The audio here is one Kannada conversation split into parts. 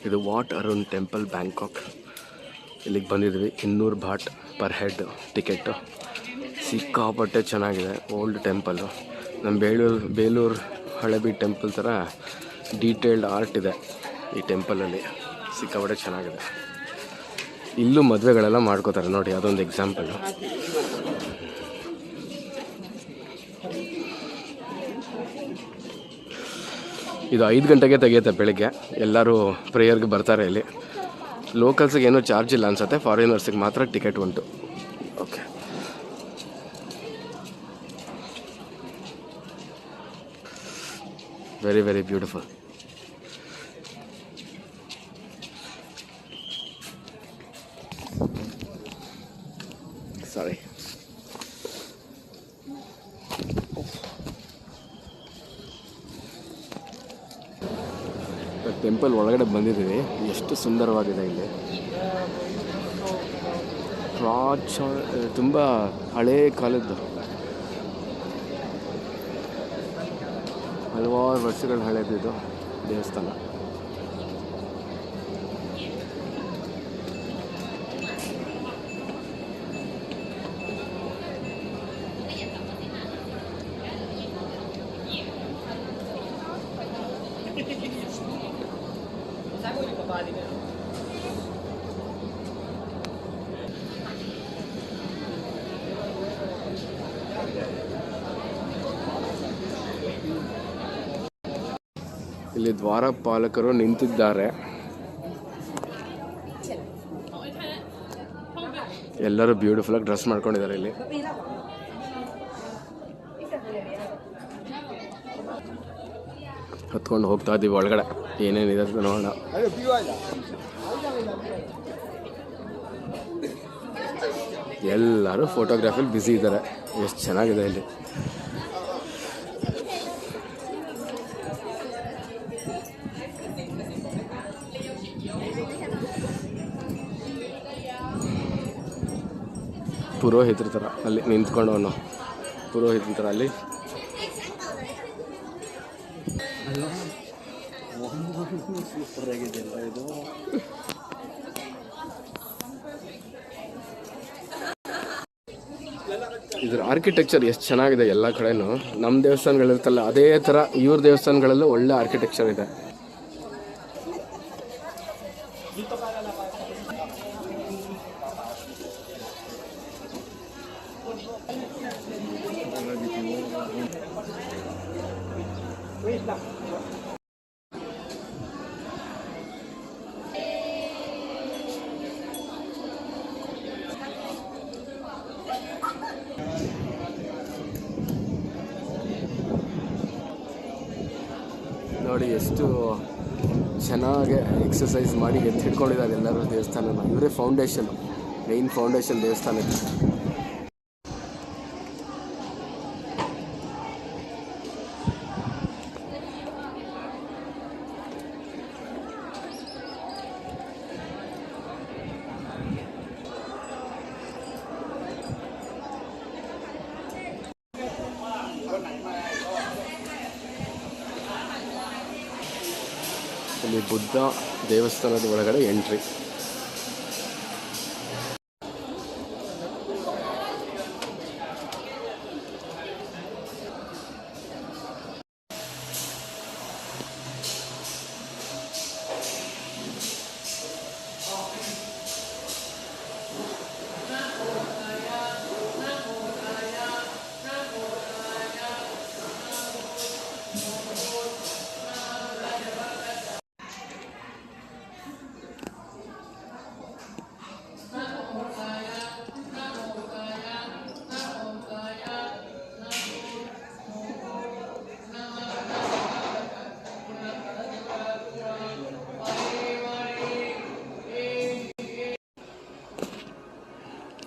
ಇದು ವಾಟ್ ಅರುಣ್ ಟೆಂಪಲ್ ಬ್ಯಾಂಕಾಕ್. ಇಲ್ಲಿಗೆ ಬಂದಿದ್ವಿ. 200 ಬಾಟ್ ಪರ್ ಹೆಡ್ ಟಿಕೆಟು. ಸಿಕ್ಕಾಪಟ್ಟೆ ಚೆನ್ನಾಗಿದೆ. Old temple. ನಮ್ಮ ಬೇಲೂರು ಹಳೆಬೀಡು ಟೆಂಪಲ್ ಥರ ಡೀಟೇಲ್ಡ್ ಆರ್ಟ್ ಇದೆ ಈ ಟೆಂಪಲಲ್ಲಿ. ಸಿಕ್ಕಾಪಟ್ಟೆ ಚೆನ್ನಾಗಿದೆ. ಇಲ್ಲೂ ಮದುವೆಗಳೆಲ್ಲ ಮಾಡ್ಕೋತಾರೆ ನೋಡಿ, ಅದೊಂದು ಎಕ್ಸಾಂಪಲ್ಲು. ಇದು 5 ಗಂಟೆಗೆ ತೆಗೆಯುತ್ತೆ ಬೆಳಿಗ್ಗೆ. ಎಲ್ಲರೂ ಪ್ರೇಯರ್ಗೆ ಬರ್ತಾರೆ ಇಲ್ಲಿ. ಲೋಕಲ್ಸಿಗೆ ಏನೂ ಚಾರ್ಜ್ ಇಲ್ಲ ಅನ್ಸುತ್ತೆ, ಫಾರಿನರ್ಸಿಗೆ ಮಾತ್ರ ಟಿಕೆಟ್ ಉಂಟು. Okay, very very beautiful. Sorry. Temple ಒಳಗಡೆ ಬಂದಿದ್ದೀವಿ. ಎಷ್ಟು ಸುಂದರವಾಗಿದೆ ಇಲ್ಲಿ. ತುಂಬ ಹಳೇ ಕಾಲದ್ದು, ಹಲವಾರು ವರ್ಷಗಳ ಹಳೇದಿದ್ದು ದೇವಸ್ಥಾನ. ಇಲ್ಲಿ ದ್ವಾರಪಾಲಕರು ನಿಂತಿದ್ದಾರೆ. ಎಲ್ಲರೂ ಬ್ಯೂಟಿಫುಲ್ಲಾಗಿ ಡ್ರೆಸ್ ಮಾಡ್ಕೊಂಡಿದ್ದಾರೆ. ಇಲ್ಲಿ ಹತ್ಕೊಂಡು ಹೋಗ್ತಾ ಇದ್ದೀವಿ ಒಳಗಡೆ. ಏನೇನಿದೆ ಅಂತ ನೋಡೋಣ. ಎಲ್ಲರೂ ಫೋಟೋಗ್ರಾಫಿಲಿ ಬ್ಯುಸಿ ಇದ್ದಾರೆ. ಎಷ್ಟು ಚೆನ್ನಾಗಿದೆ ಇಲ್ಲಿ. ಪುರೋಹಿತರ ಥರ ಅಲ್ಲಿ ನಿಂತ್ಕೊಂಡವನು, ಪುರೋಹಿತರ ಥರ ಅಲ್ಲಿ. ಇದ್ರ ಆರ್ಕಿಟೆಕ್ಚರ್ ಎಷ್ಟು ಚೆನ್ನಾಗಿದೆ. ಎಲ್ಲ ಕಡೆನೂ ನಮ್ಮ ದೇವಸ್ಥಾನಗಳಿರ್ತಲ್ಲ ಅದೇ ಥರ ಇವ್ರ ದೇವಸ್ಥಾನಗಳಲ್ಲೂ ಒಳ್ಳೆ ಆರ್ಕಿಟೆಕ್ಚರ್ ಇದೆ. ನೋಡಿ ಎಷ್ಟು ಚೆನ್ನಾಗಿ ಎಕ್ಸಸೈಸ್ ಮಾಡಿ ಎದ್ದು ಹಿಡ್ಕೊಂಡಿದ್ದಾರೆ ಎಲ್ಲರೂ ದೇವಸ್ಥಾನನ. ಇವರೇ ಫೌಂಡೇಶನ್, ಮೇನ್ ಫೌಂಡೇಶನ್ ದೇವಸ್ಥಾನಕ್ಕೆ. ಇಲ್ಲಿ ಬುದ್ಧ ದೇವಸ್ಥಾನದ ಒಳಗಡೆ ಎಂಟ್ರಿ.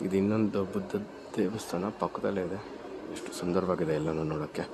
ಇದು ಇನ್ನೊಂದು ಬುದ್ಧ ದೇವಸ್ಥಾನ ಪಕ್ಕದಲ್ಲೇ ಇದೆ. ಎಷ್ಟು ಸುಂದರವಾಗಿದೆ ಎಲ್ಲನೂ ನೋಡೋಕ್ಕೆ.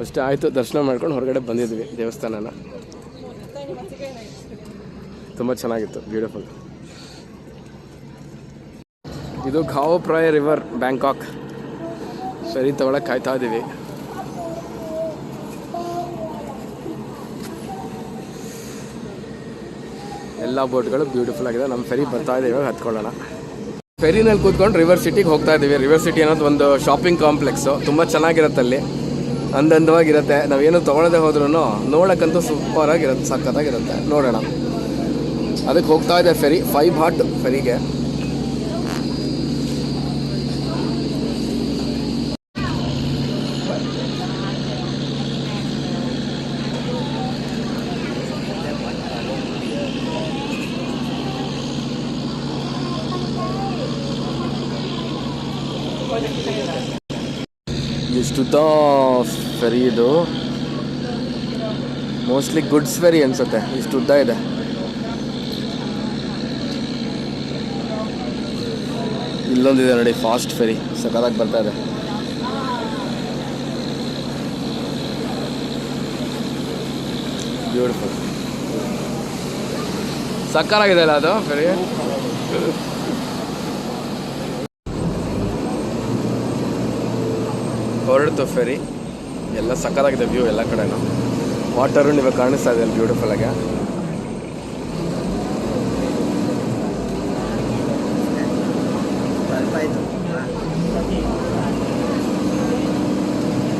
ಅಷ್ಟೇ ಆಯಿತು, ದರ್ಶನ ಮಾಡ್ಕೊಂಡು ಹೊರಗಡೆ ಬಂದಿದ್ವಿ ದೇವಸ್ಥಾನನ. ತುಂಬ ಚೆನ್ನಾಗಿತ್ತು, ಬ್ಯೂಟಿಫುಲ್. ಇದು ಘಾವ್ ಪ್ರಾಯ್ ರಿವರ್ ಬ್ಯಾಂಕಾಕ್. ಫೆರಿ ತಗೊಳಕ್ಕೆ ಕಾಯ್ತಾ ಇದ್ದೀವಿ. ಎಲ್ಲ ಬೋಟ್ಗಳು ಬ್ಯೂಟಿಫುಲ್ ಆಗಿದೆ. ನಮ್ಮ ಫೆರಿ ಬರ್ತಾ ಇದೆ, ಇವಾಗ ಹತ್ಕೊಳ್ಳೋಣ. ಫೆರಿನಲ್ಲಿ ಕೂತ್ಕೊಂಡು ರಿವರ್ ಸಿಟಿಗೆ ಹೋಗ್ತಾ ಇದ್ದೀವಿ. ರಿವರ್ ಸಿಟಿ ಅನ್ನೋದು ಒಂದು ಶಾಪಿಂಗ್ ಕಾಂಪ್ಲೆಕ್ಸು, ತುಂಬ ಚೆನ್ನಾಗಿರುತ್ತೆ. ಅಲ್ಲಿ ಅಂದಂದವಾಗಿರುತ್ತೆ. ನಾವೇನು ತೊಗೊಳದೆ ಹೋದ್ರೂ ನೋಡೋಕ್ಕಂತೂ ಸೂಪರಾಗಿರುತ್ತೆ, ಸಖತ್ತಾಗಿರುತ್ತೆ. ನೋಡೋಣ, ಅದಕ್ಕೆ ಹೋಗ್ತಾ ಇದೆ ಫೆರಿ. 5 ಬಾಟ್ ಫೆರಿಗೆ. ಇಷ್ಟುದ್ದ ಫೆರಿ ಇದು. ಮೋಸ್ಟ್ಲಿ ಗುಡ್ಸ್ ಫೆರಿ ಅನ್ಸುತ್ತೆ, ಇಷ್ಟು ಉದ್ದ ಇದೆ. ಇಲ್ಲೊಂದಿದೆ ನೋಡಿ, ಫಾಸ್ಟ್ ಫೆರಿ, ಸಖತ್ತಾಗಿ ಬರ್ತಾ ಇದೆ. ಬ್ಯೂಟಿಫುಲ್, ಸಕ್ಕತ್ತಾಗಿದೆ ಅಲ್ಲ ಅದು ಫೆರಿ. ಹೊರಡ್ತು ಫೆರಿ. ಎಲ್ಲ ಸಕ್ಕತ್ತಾಗಿದೆ ವ್ಯೂ ಎಲ್ಲ ಕಡೆನೂ. ವಾಟರು ಇವಾಗ ಕಾಣಿಸ್ತಾ ಇದೆ ಅಲ್ಲಿ ಬ್ಯೂಟಿಫುಲ್ ಆಗಿ.